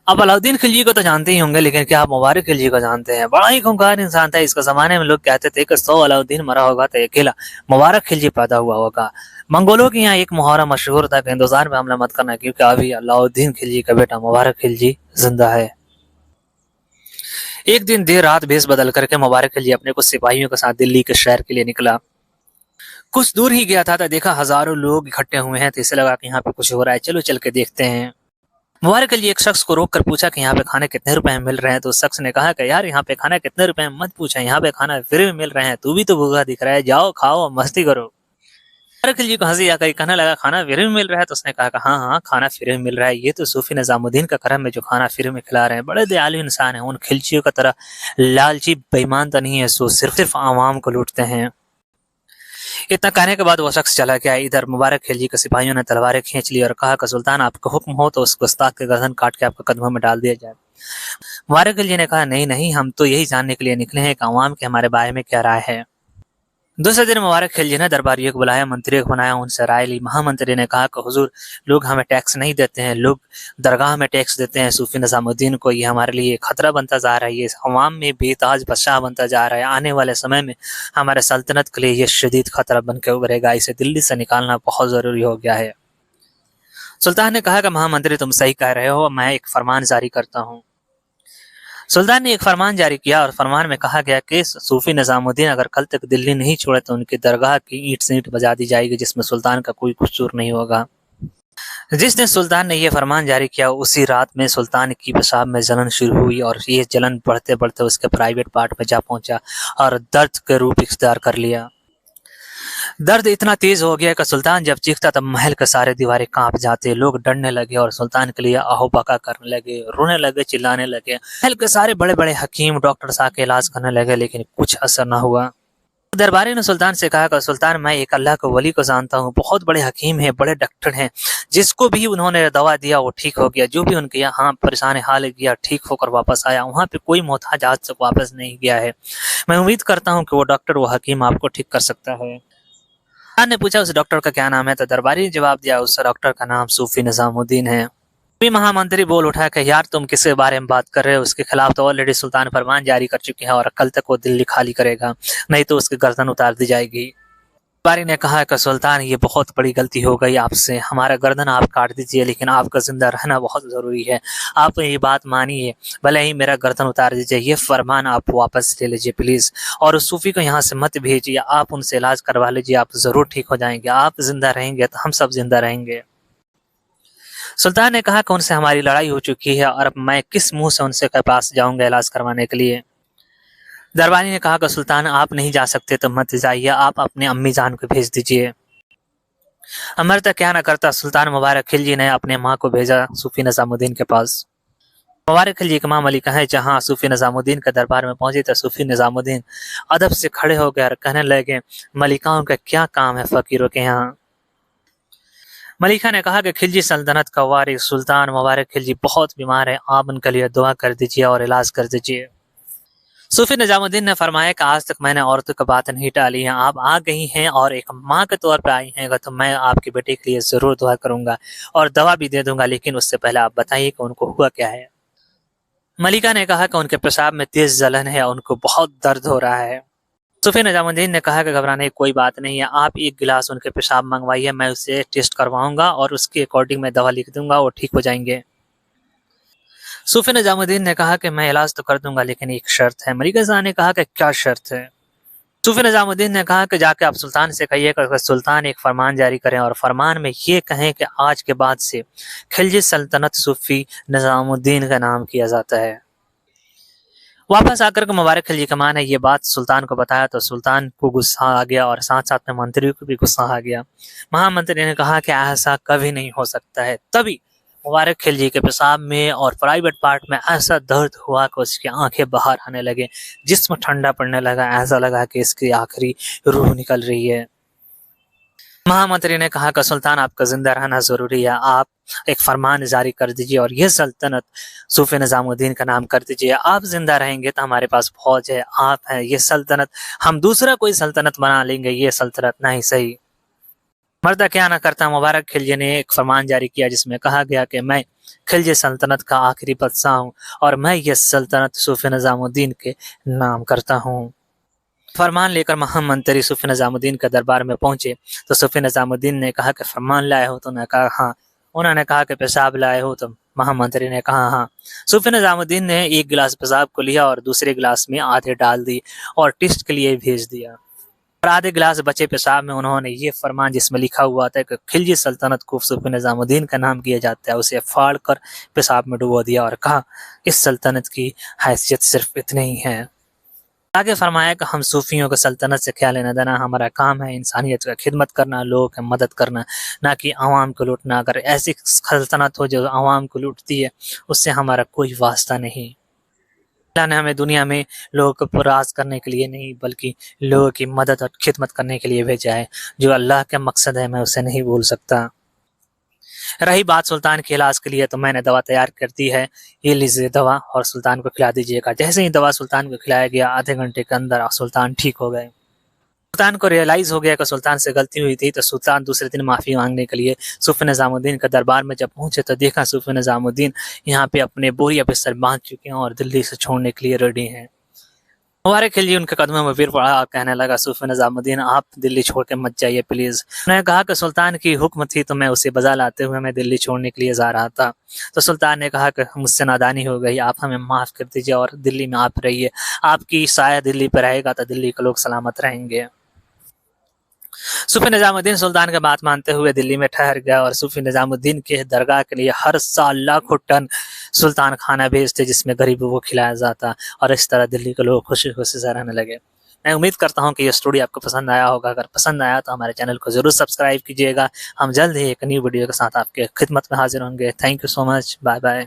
आप अलाउद्दीन खिलजी को तो जानते ही होंगे, लेकिन क्या आप मुबारक खिलजी को जानते हैं? बड़ा ही खूंखार इंसान था। इसके ज़माने में लोग कहते थे कि 100 अलाउद्दीन मरा होगा तो अकेला मुबारक खिलजी पैदा हुआ होगा। मंगोलों के यहाँ एक मुहावरा मशहूर था कि हिंदुस्तान पे हमला मत करना, क्योंकि अभी अलाउद्दीन खिलजी का बेटा मुबारक खिलजी जिंदा है। एक दिन देर रात भेष बदल करके मुबारक खिलजी अपने कुछ सिपाहियों के साथ दिल्ली के शहर के लिए निकला। कुछ दूर ही गया था तो देखा हजारों लोग इकट्ठे हुए हैं, तो इसे लगा कि यहाँ पे कुछ हो रहा है, चलो चल के देखते हैं। मुबारक खिलजी एक शख्स को रोक कर पूछा कि यहाँ पे खाने कितने रुपए में मिल रहे हैं। तो उस शख्स ने कहा कि यार यहाँ पे खाना कितने रुपए में मत पूछा, यहाँ पे खाना फ्री में मिल रहे हैं, तू भी तो भूखा दिख रहा है, जाओ खाओ मस्ती करो। मुबारक खिलजी को हंसी आकर कहने लगा खाना फ्री में मिल रहा है? तो उसने कहा कि हाँ हाँ खाना फ्री में मिल रहा है, ये तो सूफी निजामुद्दीन का करम है जो खाना फ्री में खिला रहे हैं, बड़े दयालु इंसान है, उन खिलजियों का तरह लालची बेईमान तो नहीं है, सो सिर्फ आवाम को लूटते हैं। इतना कहने के बाद वो शख्स चला गया। इधर मुबारक खिलजी के सिपाहियों ने तलवारें खींच ली और कहा कि सुल्तान आपका हुक्म हो तो उस गुस्ताख के गर्दन काट के आपके कदमों में डाल दिया जाए। मुबारक खिलजी ने कहा नहीं नहीं, हम तो यही जानने के लिए निकले हैं कि अवाम के हमारे बारे में क्या राय है। दूसरे दिन मुबारक खिलजी ने दरबारियों को बुलाया, मंत्रियों को बनाया, उनसे राय ली। महामंत्री ने कहा कि हुजूर लोग हमें टैक्स नहीं देते हैं, लोग दरगाह में टैक्स देते हैं सूफी निजामुद्दीन को, ये हमारे लिए खतरा बनता जा रहा है, ये अवाम में बेताज बादशाह बनता जा रहा है, आने वाले समय में हमारे सल्तनत के लिए ये शदीद खतरा बन के उभरेगा, इसे दिल्ली से निकालना बहुत जरूरी हो गया है। सुल्तान ने कहा कि महामंत्री तुम सही कह रहे हो, मैं एक फरमान जारी करता हूँ। सुल्तान ने एक फरमान जारी किया और फरमान में कहा गया कि सूफी निजामुद्दीन अगर कल तक दिल्ली नहीं छोड़े तो उनकी दरगाह की ईंट से ईंट बजा दी जाएगी, जिसमें सुल्तान का कोई कसूर नहीं होगा। जिस दिन सुल्तान ने यह फरमान जारी किया उसी रात में सुल्तान की पेशाब में जलन शुरू हुई और ये जलन बढ़ते बढ़ते उसके प्राइवेट पार्ट में जा पहुंचा और दर्द के रूप इख्तियार कर लिया। दर्द इतना तेज हो गया कि सुल्तान जब चीखता तब महल के सारे दीवारें कांप जाते, लोग डरने लगे और सुल्तान के लिए आहो बका करने लगे, रोने लगे, चिल्लाने लगे। महल के सारे बड़े बड़े हकीम डॉक्टर आके इलाज करने लगे, लेकिन कुछ असर न हुआ। दरबारी ने सुल्तान से कहा कि सुल्तान मैं एक अल्लाह के वली को जानता हूँ, बहुत बड़े हकीम हैं, बड़े डॉक्टर हैं, जिसको भी उन्होंने दवा दिया वो ठीक हो गया, जो भी उनके यहाँ परेशान हाल गया ठीक होकर वापस आया, वहाँ पे कोई मोहताज आज तक वापस नहीं गया है। मैं उम्मीद करता हूँ कि वो डॉक्टर वो हकीम आपको ठीक कर सकता है। ने पूछा उस डॉक्टर का क्या नाम है? तो दरबारी ने जवाब दिया उस डॉक्टर का नाम सूफी निजामुद्दीन है। भी महामंत्री बोल उठा कि यार तुम किसके बारे में बात कर रहे हो, उसके खिलाफ तो ऑलरेडी सुल्तान फरमान जारी कर चुके हैं और कल तक वो दिल्ली खाली करेगा, नहीं तो उसकी गर्दन उतार दी जाएगी। दरबारी ने कहा कि सुल्तान ये बहुत बड़ी गलती हो गई आपसे, हमारा गर्दन आप काट दीजिए लेकिन आपका जिंदा रहना बहुत जरूरी है, आप ये बात मानिए, भले ही मेरा गर्दन उतार दीजिए, ये फरमान आप वापस ले लीजिए प्लीज, और उस सूफी को यहाँ से मत भेजिए, आप उनसे इलाज करवा लीजिए, आप जरूर ठीक हो जाएंगे, आप जिंदा रहेंगे तो हम सब जिंदा रहेंगे। सुल्तान ने कहा कि उनसे हमारी लड़ाई हो चुकी है और अब मैं किस मुंह से उनसे पास जाऊंगा इलाज करवाने के लिए। दरबारी ने कहा कि सुल्तान आप नहीं जा सकते तो मत जाइए, आप अपने अम्मी जान को भेज दीजिए। अमरता क्या न करता, सुल्तान मुबारक खिलजी ने अपने माँ को भेजा सूफी निजामुद्दीन के पास। मुबारक खिलजी की माँ मलिका है जहाँ सूफी निजामुद्दीन के दरबार में पहुंची तो सूफी निजामुद्दीन अदब से खड़े हो गए और कहने लगे मलिकाओं का क्या काम है फकीरों के यहाँ। मलिका ने कहा कि खिलजी सल्तनत का वारिस सुल्तान मुबारक खिलजी बहुत बीमार है, आप उनके लिए दुआ कर दीजिए और इलाज कर दीजिए। सूफी निजामुद्दीन ने फरमाया कि आज तक मैंने औरतों की बात नहीं टाली है, आप आ गई हैं और एक माँ के तौर पर आई हैं तो मैं आपके बेटे के लिए जरूर दुआ करूंगा और दवा भी दे दूंगा, लेकिन उससे पहले आप बताइए कि उनको हुआ क्या है। मलिका ने कहा कि उनके पेशाब में तेज जलन है, उनको बहुत दर्द हो रहा है। सूफी निजामुद्दीन ने कहा कि घबराने की कोई बात नहीं है, आप एक गिलास उनके पेशाब मंगवाइए, मैं उसे टेस्ट करवाऊंगा और उसके अकॉर्डिंग मैं दवा लिख दूंगा, वो ठीक हो जाएंगे। सूफी निजामुद्दीन ने कहा कि मैं इलाज तो कर दूंगा लेकिन एक शर्त है। मलिका साहब ने कहा कि क्या शर्त है? सूफी निजामुद्दीन ने कहा कि जाके आप सुल्तान से कहिए कि सुल्तान एक फरमान जारी करें और फरमान में ये कहें कि आज के बाद से खिलजी सल्तनत सूफी निजामुद्दीन का नाम किया जाता है। वापस आकर के मुबारक खिलजी की मां ने ये बात सुल्तान को बताया तो सुल्तान को गुस्सा आ गया और साथ साथ में मंत्रियों को भी गुस्सा आ गया। महामंत्री ने कहा कि ऐसा कभी नहीं हो सकता है। तभी मुबारक खिलजी के पेशाब में और प्राइवेट पार्ट में ऐसा दर्द हुआ कि उसकी आंखें बाहर आने लगे, जिस्म ठंडा पड़ने लगा, ऐसा लगा कि इसकी आखिरी रूह निकल रही है। महामंत्री ने कहा कि सुल्तान आपका जिंदा रहना जरूरी है, आप एक फरमान जारी कर दीजिए और यह सल्तनत सूफी निजामुद्दीन का नाम कर दीजिए, आप जिंदा रहेंगे तो हमारे पास फौज है, आप हैं, ये सल्तनत हम दूसरा कोई सल्तनत बना लेंगे, ये सल्तनत नहीं सही। मर्द क्या न करता, मुबारक खिलजी ने एक फरमान जारी किया जिसमें कहा गया कि मैं खिलजी सल्तनत का आखिरी बादशाह हूँ और मैं ये सल्तनत सूफी निजामुद्दीन के नाम करता हूँ। फरमान लेकर महामंत्री सूफी निजामुद्दीन के दरबार में पहुंचे तो सूफी निजामुद्दीन ने कहा कि फरमान लाए हो? तो उन्होंने कहा हाँ। उन्होंने कहा कि पेशाब लाए हो? तो महामंत्री ने कहा हाँ। सूफी निजामुद्दीन ने एक गिलास पेशाब को लिया और दूसरे गिलास में आधे डाल दी और टेस्ट के लिए भेज दिया। और आधे गिलास बचे पेशाब में उन्होंने ये फरमान जिसमें लिखा हुआ था कि खिलजी सल्तनत को सूफी निजामुद्दीन का नाम किया जाता है, उसे फाड़ कर पेशाब में डुबो दिया और कहा इस सल्तनत की हैसियत सिर्फ इतनी ही है। आगे फरमाया कि हम सूफियों को सल्तनत से क्या लेना देना, हमारा काम है इंसानियत का खिदमत करना, लोगों की मदद करना, ना कि आवाम को लूटना। अगर ऐसी सल्तनत हो जो आवाम को लूटती है उससे हमारा कोई वास्ता नहीं। अल्लाह ने हमें दुनिया में लोगों को पुराज करने के लिए नहीं बल्कि लोगों की मदद और खिदमत करने के लिए भेजा है। जो अल्लाह के मकसद है मैं उसे नहीं भूल सकता। रही बात सुल्तान के इलाज के लिए तो मैंने दवा तैयार कर दी है, ये लीजिए दवा और सुल्तान को खिला दीजिएगा। जैसे ही दवा सुल्तान को खिलाया गया आधे घंटे के अंदर सुल्तान ठीक हो गए। सुल्तान को रियलाइज हो गया कि सुल्तान से गलती हुई थी, तो सुल्तान दूसरे दिन माफ़ी मांगने के लिए सूफी निजामुद्दीन के दरबार में जब पहुंचे तो देखा सूफी निजामुद्दीन यहाँ पे अपने बोरिया बिस्तर बांध चुके हैं और दिल्ली से छोड़ने के लिए रेडी हैं। मुबारक खिलजी उनके कदमों में गिर पड़ा और कहने लगा सूफी निजामुद्दीन आप दिल्ली छोड़ के मत जाइए प्लीज। उन्होंने कहा कि सुल्तान की हुक्म थी तो मैं उसे बजा लाते हुए मैं दिल्ली छोड़ने के लिए जा रहा था। तो सुल्तान ने कहा कि मुझसे नादानी हो गई, आप हमें माफ कर दीजिए और दिल्ली में आप रहिए, आपकी साया दिल्ली पर रहेगा तो दिल्ली के लोग सलामत रहेंगे। सूफी निजामुद्दीन सुल्तान की बात मानते हुए दिल्ली में ठहर गया और सूफी निजामुद्दीन के दरगाह के लिए हर साल लाखों टन सुल्तान खाना भेजते जिसमें गरीबों को खिलाया जाता और इस तरह दिल्ली के लोग खुशी खुशी से रहने लगे। मैं उम्मीद करता हूं कि ये स्टोरी आपको पसंद आया होगा। अगर पसंद आया तो हमारे चैनल को जरूर सब्सक्राइब कीजिएगा। हम जल्द ही एक न्यू वीडियो के साथ आपके खिदमत में हाजिर होंगे। Thank you so much, bye bye.